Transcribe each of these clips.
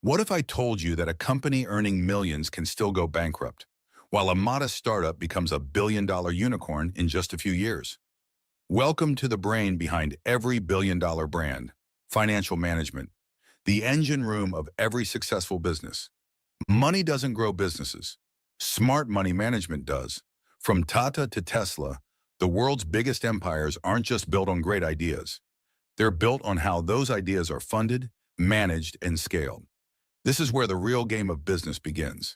What if I told you that a company earning millions can still go bankrupt, while a modest startup becomes a billion-dollar unicorn in just a few years? Welcome to the brain behind every billion-dollar brand, financial management, the engine room of every successful business. Money doesn't grow businesses. Smart money management does. From Tata to Tesla, the world's biggest empires aren't just built on great ideas. They're built on how those ideas are funded, managed, and scaled. This is where the real game of business begins.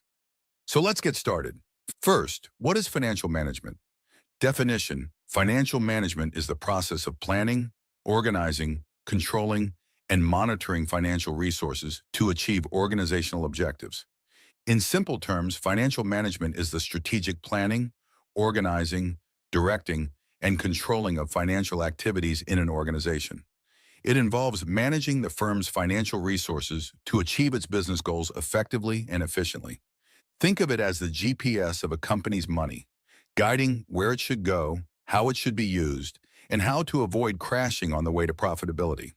So let's get started. First, what is financial management? Definition: financial management is the process of planning, organizing, controlling, and monitoring financial resources to achieve organizational objectives. In simple terms, financial management is the strategic planning, organizing, directing, and controlling of financial activities in an organization. It involves managing the firm's financial resources to achieve its business goals effectively and efficiently. Think of it as the GPS of a company's money, guiding where it should go, how it should be used, and how to avoid crashing on the way to profitability.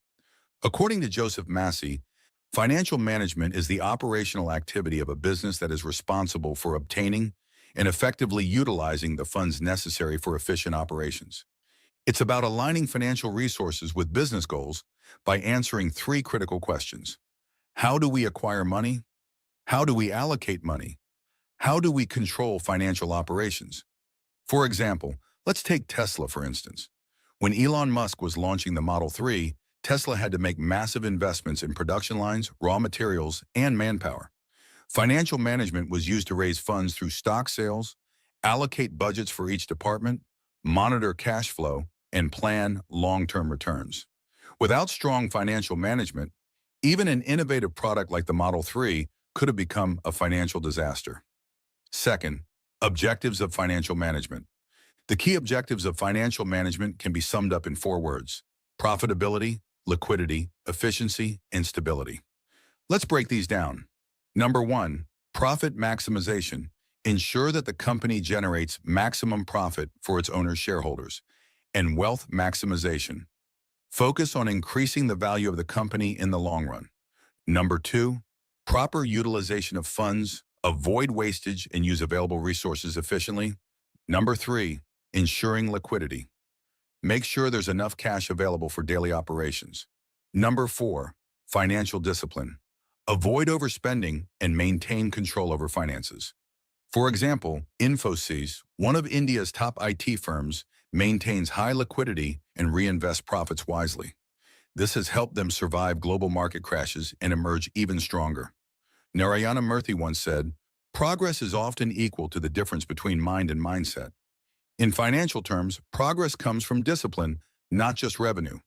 According to Joseph Massey, financial management is the operational activity of a business that is responsible for obtaining and effectively utilizing the funds necessary for efficient operations. It's about aligning financial resources with business goals by answering three critical questions. How do we acquire money? How do we allocate money? How do we control financial operations? For example, let's take Tesla for instance. When Elon Musk was launching the Model 3, Tesla had to make massive investments in production lines, raw materials, and manpower. Financial management was used to raise funds through stock sales, allocate budgets for each department, monitor cash flow, and plan long-term returns. Without strong financial management, even an innovative product like the Model 3 could have become a financial disaster. Second, objectives of financial management. The key objectives of financial management can be summed up in four words: profitability, liquidity, efficiency, and stability. Let's break these down. Number one, profit maximization. Ensure that the company generates maximum profit for its owners' shareholders. And wealth maximization. Focus on increasing the value of the company in the long run. Number two, proper utilization of funds. Avoid wastage and use available resources efficiently. Number three, ensuring liquidity. Make sure there's enough cash available for daily operations. Number four, financial discipline. Avoid overspending and maintain control over finances. For example, Infosys, one of India's top IT firms, maintains high liquidity and reinvests profits wisely. This has helped them survive global market crashes and emerge even stronger. Narayana Murthy once said, "Progress is often equal to the difference between mind and mindset." In financial terms, progress comes from discipline, not just revenue.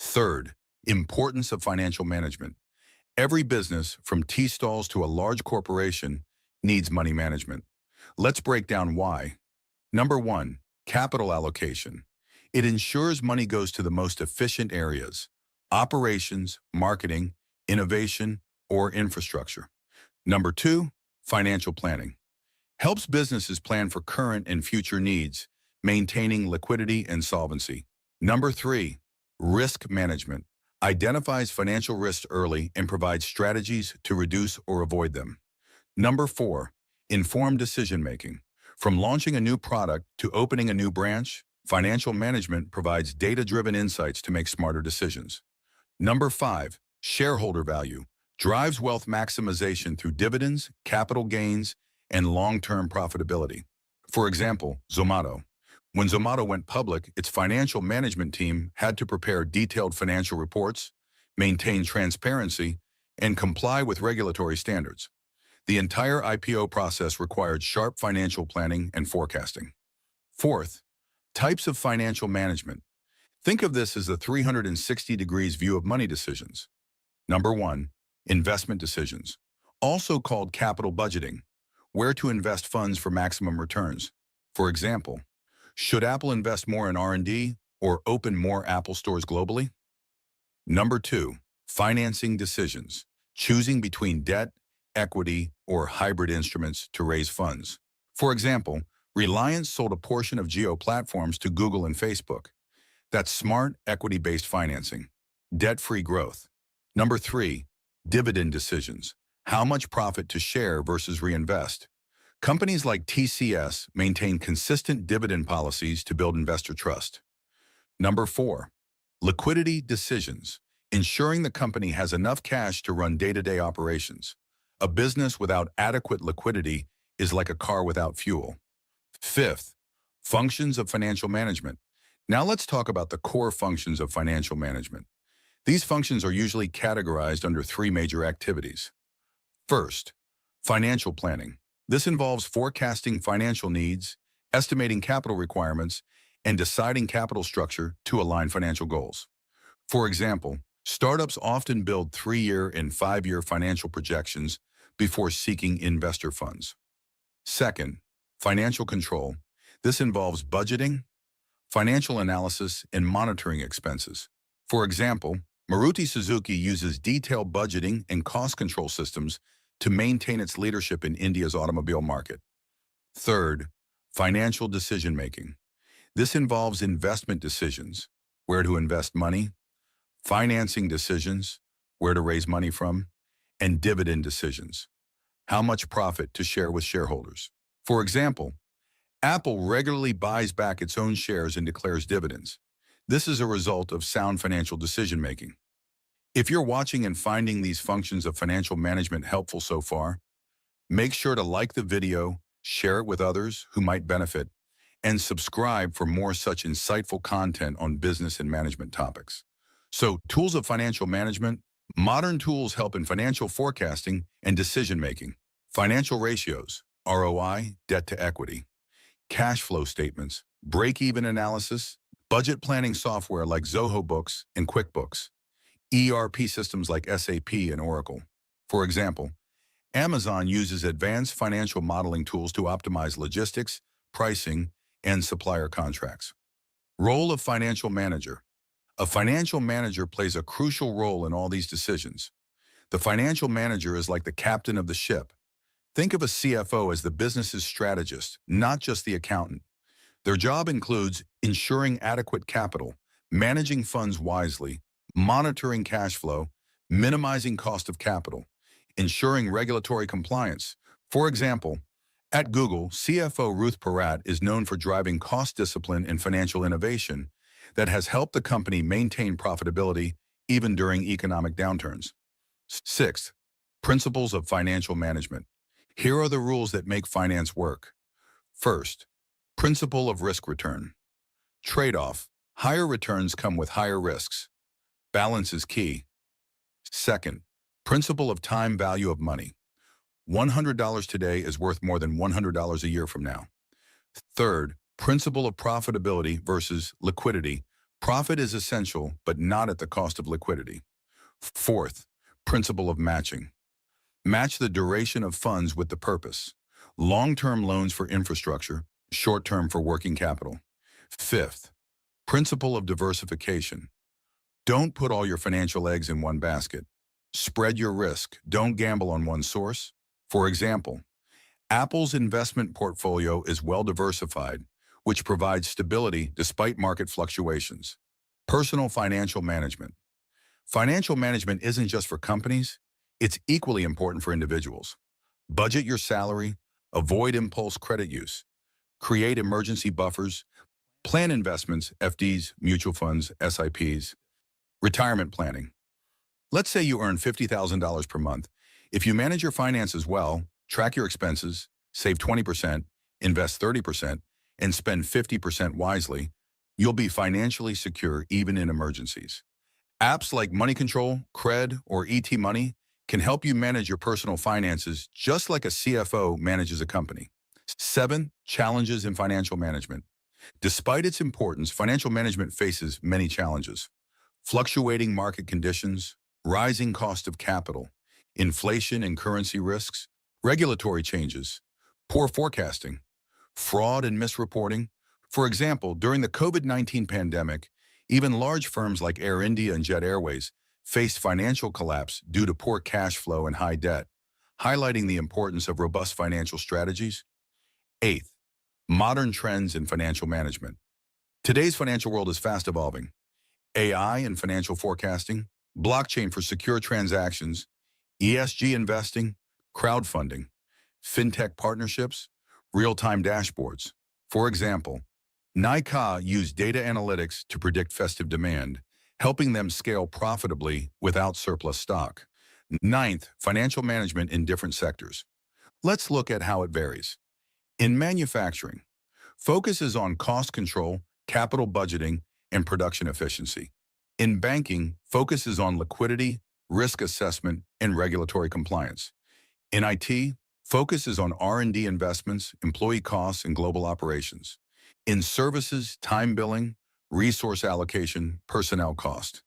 Third, importance of financial management. Every business, from tea stalls to a large corporation, needs money management. Let's break down why. Number one, capital allocation. It ensures money goes to the most efficient areas: operations, marketing, innovation, or infrastructure. Number two, financial planning. Helps businesses plan for current and future needs, maintaining liquidity and solvency. Number three, risk management. Identifies financial risks early and provides strategies to reduce or avoid them. Number four, informed decision-making. From launching a new product to opening a new branch, financial management provides data-driven insights to make smarter decisions. Number five, shareholder value. Drives wealth maximization through dividends, capital gains, and long-term profitability. For example, Zomato. When Zomato went public, its financial management team had to prepare detailed financial reports, maintain transparency, and comply with regulatory standards. The entire IPO process required sharp financial planning and forecasting. Fourth, types of financial management. Think of this as the 360 degrees view of money decisions. Number one, investment decisions, also called capital budgeting, where to invest funds for maximum returns. For example, should Apple invest more in R&D or open more Apple stores globally? Number two, financing decisions, choosing between debt, equity, or hybrid instruments to raise funds. For example, Reliance sold a portion of Geo Platforms to Google and Facebook. That's smart, equity-based financing. Debt-free growth. Number three, Dividend decisions. How much profit to share versus reinvest. Companies like TCS maintain consistent dividend policies to build investor trust. Number 4, liquidity decisions. Ensuring the company has enough cash to run day-to-day operations. A business without adequate liquidity is like a car without fuel. Fifth, functions of financial management. Now let's talk about the core functions of financial management. These functions are usually categorized under 3 major activities. First, financial planning. This involves forecasting financial needs, estimating capital requirements, and deciding capital structure to align financial goals. For example, startups often build 3-year and 5-year financial projections before seeking investor funds. Second, financial control. This involves budgeting, financial analysis, and monitoring expenses. For example, Maruti Suzuki uses detailed budgeting and cost control systems to maintain its leadership in India's automobile market. Third, financial decision-making. This involves investment decisions, where to invest money, financing decisions, where to raise money from, and dividend decisions, how much profit to share with shareholders. For example, Apple regularly buys back its own shares and declares dividends. This is a result of sound financial decision-making. If you're watching and finding these functions of financial management helpful so far, make sure to like the video, share it with others who might benefit, and subscribe for more such insightful content on business and management topics. So, tools of financial management. Modern tools help in financial forecasting and decision-making. Financial ratios, ROI, debt to equity, cash flow statements, break-even analysis, budget planning software like Zoho Books and QuickBooks, ERP systems like SAP and Oracle. For example, Amazon uses advanced financial modeling tools to optimize logistics, pricing, and supplier contracts. Role of financial manager. A financial manager plays a crucial role in all these decisions. The financial manager is like the captain of the ship. Think of a CFO as the business's strategist, not just the accountant. Their job includes ensuring adequate capital, managing funds wisely, monitoring cash flow, minimizing cost of capital, ensuring regulatory compliance. For example, at Google, CFO Ruth Porat is known for driving cost discipline and financial innovation that has helped the company maintain profitability even during economic downturns. Sixth, principles of financial management. Here are the rules that make finance work. First, principle of risk return. Trade-off. Higher returns come with higher risks. Balance is key. Second, principle of time value of money. $100 today is worth more than $100 a year from now. Third, principle of profitability versus liquidity. Profit is essential, but not at the cost of liquidity. Fourth, principle of matching. Match the duration of funds with the purpose. Long-term loans for infrastructure, short-term for working capital. Fifth, principle of diversification. Don't put all your financial eggs in one basket. Spread your risk. Don't gamble on one source. For example, Apple's investment portfolio is well diversified, which provides stability despite market fluctuations. Personal financial management. Financial management isn't just for companies, it's equally important for individuals. Budget your salary, avoid impulse credit use, create emergency buffers, plan investments, FDs, mutual funds, SIPs, retirement planning. Let's say you earn $50,000 per month. If you manage your finances well, track your expenses, save 20%, invest 30%, and spend 50% wisely, you'll be financially secure even in emergencies. Apps like Money Control, Cred, or ET Money can help you manage your personal finances just like a CFO manages a company. 7, challenges in financial management. Despite its importance, financial management faces many challenges. Fluctuating market conditions, rising cost of capital, inflation and currency risks, regulatory changes, poor forecasting, fraud and misreporting. For example, during the COVID-19 pandemic, even large firms like Air India and Jet Airways faced financial collapse due to poor cash flow and high debt, highlighting the importance of robust financial strategies. 8th, modern trends in financial management. Today's financial world is fast evolving. AI and financial forecasting, blockchain for secure transactions, ESG investing, crowdfunding, fintech partnerships, real-time dashboards. For example, Nika used data analytics to predict festive demand, helping them scale profitably without surplus stock. Ninth, financial management in different sectors. Let's look at how it varies. In manufacturing, focus is on cost control, capital budgeting, and production efficiency. In banking, focus is on liquidity, risk assessment, and regulatory compliance. In IT, focus is on R&D investments, employee costs, and global operations. In services, time billing, resource allocation, personnel cost.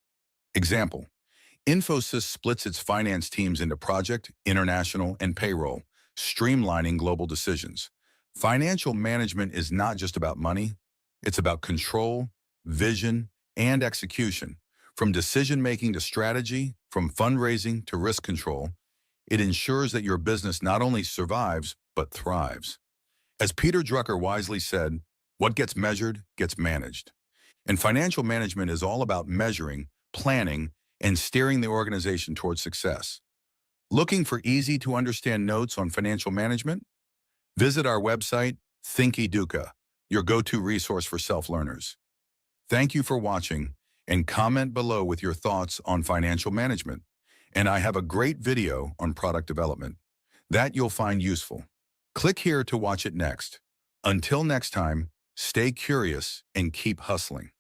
Example, Infosys splits its finance teams into project, international, and payroll, streamlining global decisions. Financial management is not just about money, it's about control, vision, and execution. From decision-making to strategy, from fundraising to risk control, it ensures that your business not only survives, but thrives. As Peter Drucker wisely said, what gets measured gets managed. And financial management is all about measuring, planning, and steering the organization towards success. Looking for easy-to-understand notes on financial management? Visit our website, Thinkiduka, your go-to resource for self-learners. Thank you for watching, and comment below with your thoughts on financial management. And I have a great video on product development that you'll find useful. Click here to watch it next. Until next time, stay curious and keep hustling.